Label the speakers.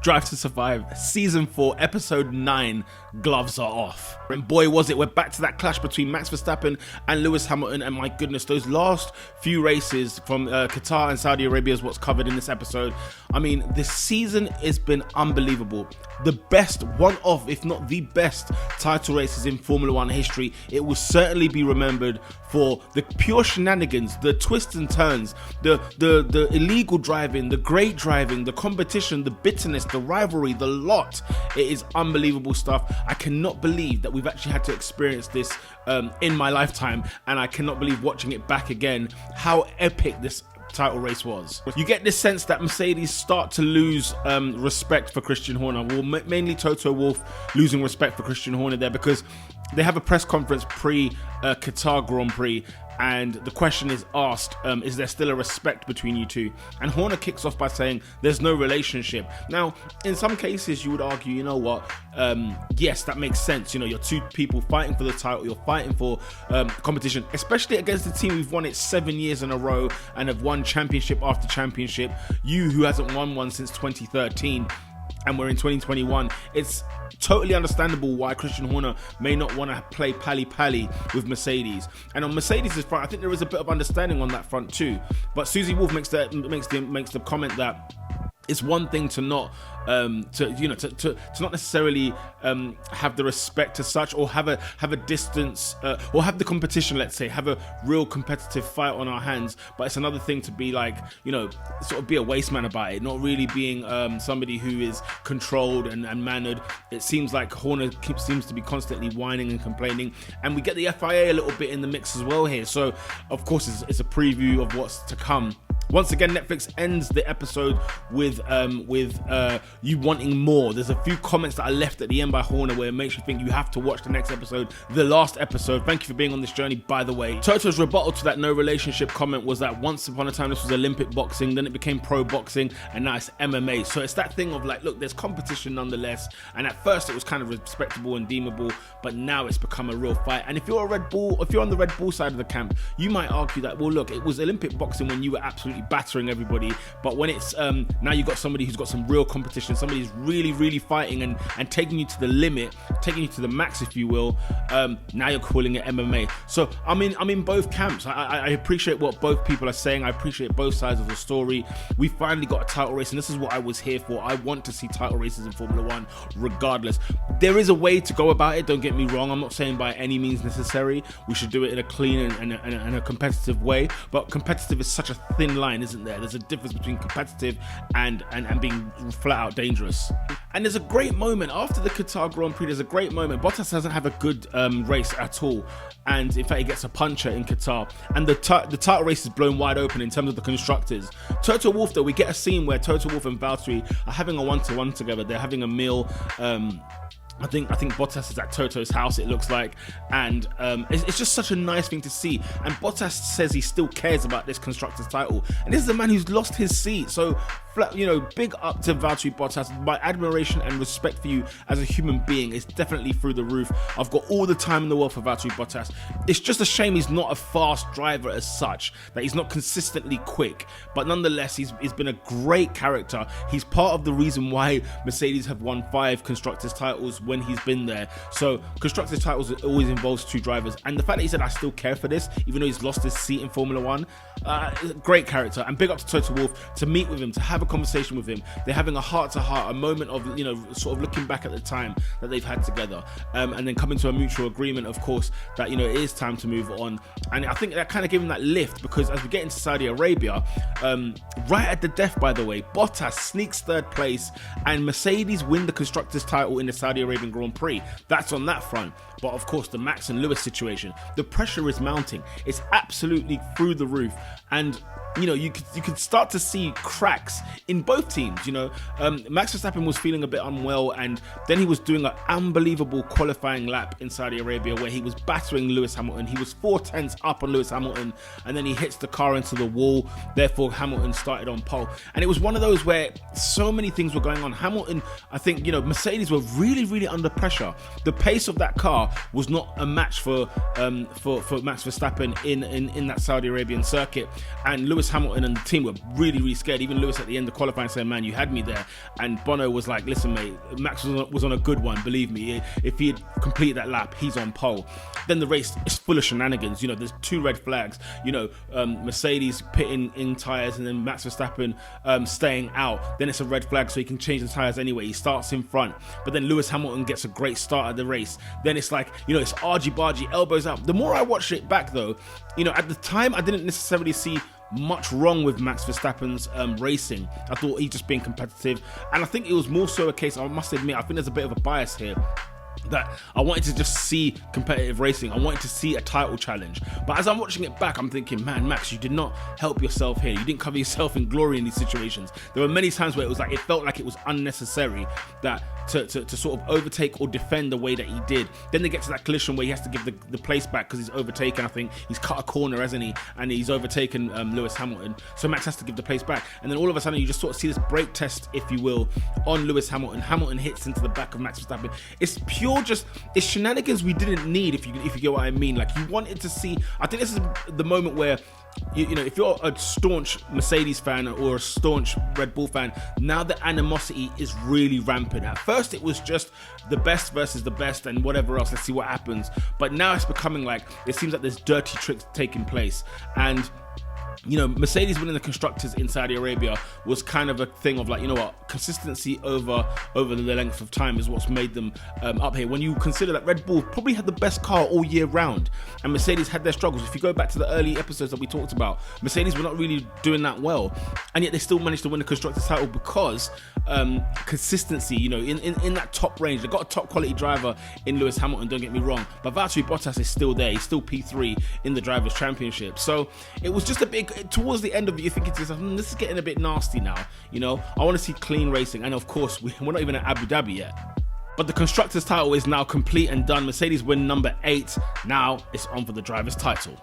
Speaker 1: Drive to Survive, Season 4, Episode 9, Gloves Are Off. And boy was it, we're back to that clash between Max Verstappen and Lewis Hamilton, and my goodness, those last few races from Qatar and Saudi Arabia is what's covered in this episode. I mean, this season has been unbelievable. The best, one of, if not the best title races in Formula One history. It will certainly be remembered for the pure shenanigans, the twists and turns, the illegal driving, the great driving, the competition, the bitterness, the rivalry, the lot. It is unbelievable stuff. I cannot believe that we've actually had to experience this in my lifetime, and I cannot believe watching it back again how epic this title race was. You get this sense that Mercedes start to lose respect for Christian Horner. Well, mainly Toto Wolff losing respect for Christian Horner there, because they have a press conference pre-Qatar Grand Prix, and the question is asked, is there still a respect between you two? And Horner kicks off by saying there's no relationship. Now, in some cases you would argue, you know what, yes, that makes sense. You know, you're two people fighting for the title, you're fighting for competition, especially against the team who've won it 7 years in a row and have won championship after championship. You, who hasn't won one since 2013, and we're in 2021, it's totally understandable why Christian Horner may not want to play pally-pally with Mercedes. And on Mercedes' front, I think there is a bit of understanding on that front too. But Susie Wolff makes the comment that it's one thing to not to not necessarily have the respect as such, or have a distance, or have the competition, let's say, have a real competitive fight on our hands. But it's another thing to be like, you know, sort of be a waste man about it, not really being somebody who is controlled and mannered. It seems like Horner seems to be constantly whining and complaining, and we get the FIA a little bit in the mix as well here. So of course it's a preview of what's to come. Once again, Netflix ends the episode with you wanting more. There's a few comments that are left at the end by Horner where it makes you think you have to watch the next episode, the last episode. Thank you for being on this journey, by the way. Toto's rebuttal to that no relationship comment was that once upon a time this was Olympic boxing, then it became pro boxing, and now it's MMA. So it's that thing of like, look, there's competition nonetheless, and at first it was kind of respectable and deemable, but now it's become a real fight. And if you're on the Red Bull side of the camp, you might argue that, well, look, it was Olympic boxing when you were absolutely battering everybody, but when it's now you've got somebody who's got some real competition, somebody who's really fighting and taking you to the limit, taking you to the max, if you will, now you're calling it MMA. So I'm in both camps. I appreciate what both people are saying. I appreciate both sides of the story. We finally got a title race, and this is what I was here for. I want to see title races in Formula One regardless. There is a way to go about it, don't get me wrong. I'm not saying by any means necessary we should do it in a clean and a competitive way, but competitive is such a thin line, isn't there? There's a difference between competitive and being flat out dangerous. And there's a great moment after the Qatar Grand Prix. There's a great moment. Bottas doesn't have a good race at all, and in fact he gets a puncher in Qatar, and the title race is blown wide open in terms of the constructors. Toto Wolff, though, we get a scene where Toto Wolff and Valtteri are having a one-to-one together. They're having a meal. I think Bottas is at Toto's house, it looks like, and it's just such a nice thing to see. And Bottas says he still cares about this constructors title, and this is a man who's lost his seat. So, big up to Valtteri Bottas. My admiration and respect for you as a human being is definitely through the roof. I've got all the time in the world for Valtteri Bottas. It's just a shame he's not a fast driver as such, that he's not consistently quick, but nonetheless he's been a great character. He's part of the reason why Mercedes have won 5 constructors titles when he's been there. So constructors titles always involves 2 drivers, and the fact that he said I still care for this even though he's lost his seat in Formula One, great character. And big up to Toto Wolff to meet with him, to have a conversation with him. They're having a heart-to-heart, a moment of, sort of looking back at the time that they've had together, and then coming to a mutual agreement, of course, that it is time to move on. And I think that kind of gave him that lift, because as we get into Saudi Arabia, right at the death, by the way, Bottas sneaks 3rd place and Mercedes win the constructors title in the Saudi Arabian Grand Prix. That's on that front. But of course, the Max and Lewis situation, the pressure is mounting. It's absolutely through the roof, and you could start to see cracks in both teams. Max Verstappen was feeling a bit unwell, and then he was doing an unbelievable qualifying lap in Saudi Arabia where he was battering Lewis Hamilton. He was 4/10 up on Lewis Hamilton, and then he hits the car into the wall. Therefore, Hamilton started on pole, and it was one of those where so many things were going on. Hamilton, I think, Mercedes were really under pressure. The pace of that car was not a match for Max Verstappen in that Saudi Arabian circuit, and Lewis Hamilton and the team were really scared. Even Lewis at the in the qualifying saying, man, you had me there. And Bono was like, listen, mate, Max was on a good one, believe me. If he had completed that lap, he's on pole. Then the race is full of shenanigans. You know, there's 2 red flags. You know, Mercedes pitting in tyres and then Max Verstappen staying out. Then it's a red flag so he can change the tyres anyway. He starts in front. But then Lewis Hamilton gets a great start at the race. Then it's like, you know, it's argy-bargy, elbows out. The more I watch it back though, you know, at the time I didn't necessarily see much wrong with Max Verstappen's racing. I thought he's just being competitive, and I think it was more so a case, I must admit, I think there's a bit of a bias here, that I wanted to just see competitive racing. I wanted to see a title challenge. But as I'm watching it back, I'm thinking, man, Max, you did not help yourself here. You didn't cover yourself in glory in these situations. There were many times where it was like, it felt like it was unnecessary that to sort of overtake or defend the way that he did. Then they get to that collision where he has to give the place back because he's overtaken. I think he's cut a corner, hasn't he? And he's overtaken Lewis Hamilton. So Max has to give the place back. And then all of a sudden you just sort of see this brake test, if you will, on Lewis Hamilton. Hamilton hits into the back of Max Verstappen. It's it's shenanigans we didn't need, if you get what I mean. Like, you wanted to see, I think this is the moment where you know, if you're a staunch Mercedes fan or a staunch Red Bull fan, now the animosity is really rampant. At first it was just the best versus the best and whatever else, let's see what happens. But now it's becoming like, it seems like there's dirty tricks taking place. And you know, Mercedes winning the constructors in Saudi Arabia was kind of a thing of like, you know what, consistency over the length of time is what's made them up here. When you consider that Red Bull probably had the best car all year round and Mercedes had their struggles. If you go back to the early episodes that we talked about, Mercedes were not really doing that well, and yet they still managed to win the constructors title because consistency, you know, in that top range. They've got a top quality driver in Lewis Hamilton, don't get me wrong, but Valtteri Bottas is still there. He's still P3 in the Drivers' Championship. So it was just a big, towards the end of it, you're thinking to yourself, this is getting a bit nasty now. You know, I want to see clean racing. And of course, we're not even at Abu Dhabi yet. But the Constructors title is now complete and done. Mercedes win number 8. Now it's on for the Drivers' title.